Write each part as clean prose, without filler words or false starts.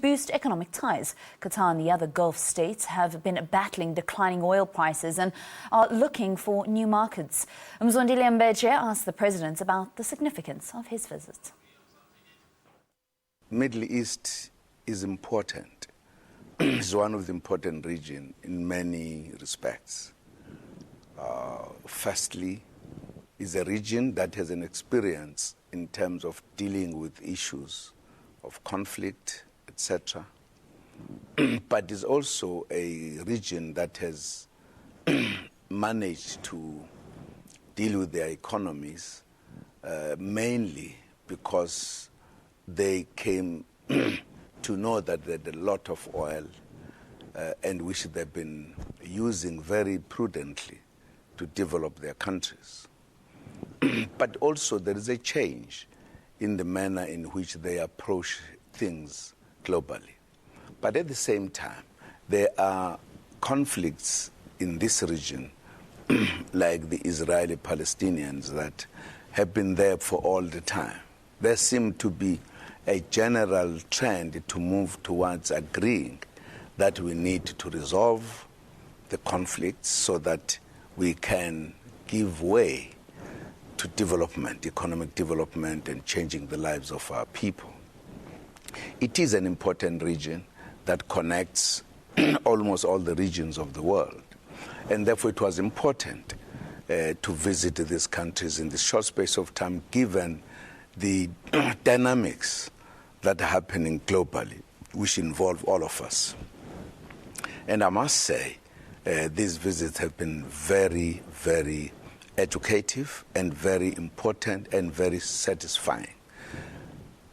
boost economic ties. Qatar and the other Gulf states have been battling declining oil prices and are looking for new markets. Mzwandile Mbeje asked the president about the significance of his visit. Middle East is important. It's one of the important regions in many respects. Firstly, it's a region that has an experience in terms of dealing with issues of conflict, etc. But it's also a region that has managed to deal with their economies mainly because they came to know that they had a lot of oil and which they've been using very prudently to develop their countries. But also there is a change in the manner in which they approach things globally. But at the same time, there are conflicts in this region, like the Israeli-Palestinians, that have been there for all the time. There seems to be a general trend to move towards agreeing that we need to resolve the conflicts so that we can give way to development, economic development, and changing the lives of our people. It is an important region that connects almost all the regions of the world. And therefore it was important to visit these countries in this short space of time, given the dynamics that are happening globally, which involve all of us. And I must say, these visits have been very, very educative and very important and very satisfying.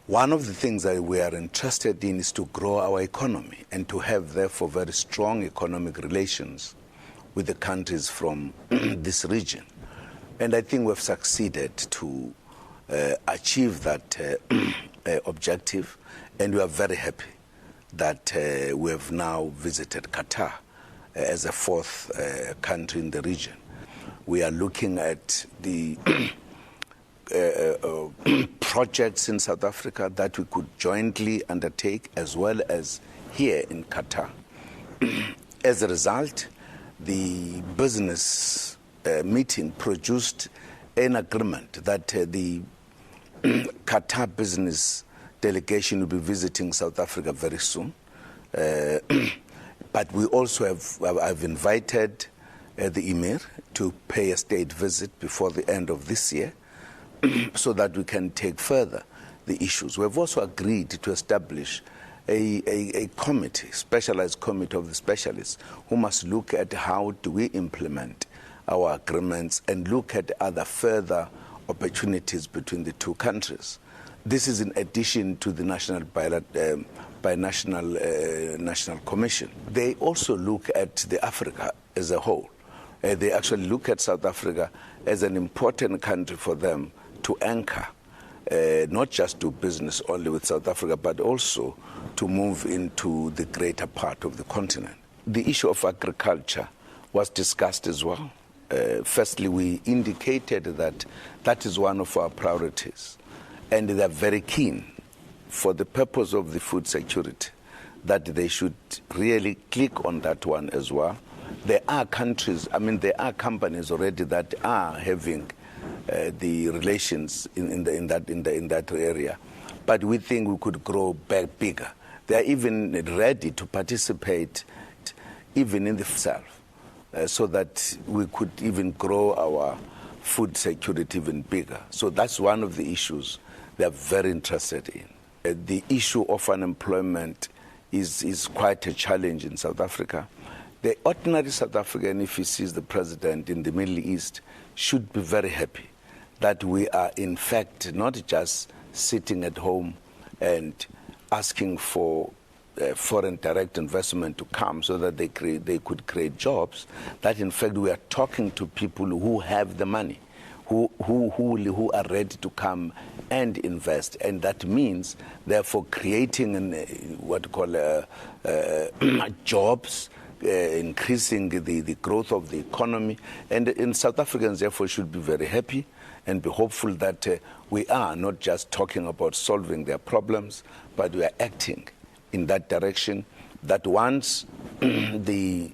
One of the things that we are interested in is to grow our economy and to have, therefore, very strong economic relations with the countries from this region. And I think we've succeeded to achieve that objective, and we are very happy that we have now visited Qatar as a fourth country in the region. We are looking at the projects in South Africa that we could jointly undertake, as well as here in Qatar. As a result, the business meeting produced an agreement that the Qatar business delegation will be visiting South Africa very soon. But we also I've invited the Emir to pay a state visit before the end of this year so that we can take further the issues. We've also agreed to establish a committee, specialized committee of the specialists, who must look at how do we implement our agreements and look at other further opportunities between the two countries. This is in addition to the National National Commission. They also look at the Africa as a whole. They actually look at South Africa as an important country for them to anchor, not just do business only with South Africa, but also to move into the greater part of the continent. The issue of agriculture was discussed as well. Firstly, we indicated that that is one of our priorities, and they are very keen, for the purpose of the food security, that they should really click on that one as well. There are countries, there are companies already that are having the relations in that area, but we think we could grow back bigger. They are even ready to participate, even in the south, so that we could even grow our food security even bigger. So that's one of the issues they are very interested in. The issue of unemployment is quite a challenge in South Africa. The ordinary South African, if he sees the president in the Middle East, should be very happy that we are, in fact, not just sitting at home and asking for foreign direct investment to come so that they could create jobs, that in fact we are talking to people who have the money, who are ready to come and invest. And that means, therefore, creating what we call jobs, increasing the growth of the economy. And South Africans, therefore, should be very happy and be hopeful that we are not just talking about solving their problems, but we are acting in that direction, that once the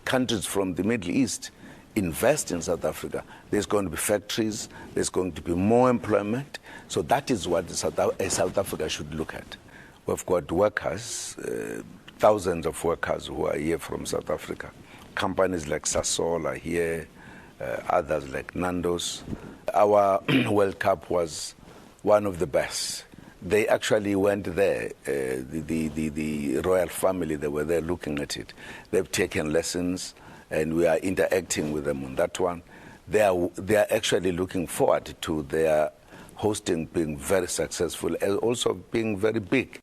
countries from the Middle East invest in South Africa, there's going to be factories, there's going to be more employment. So that is what South Africa should look at. We've got workers, thousands of workers who are here from South Africa. Companies like Sasol are here, others like Nando's. Our World Cup was one of the best. They actually went there, the royal family, they were there looking at it. They've taken lessons, and we are interacting with them on that one. They are actually looking forward to their hosting being very successful and also being very big.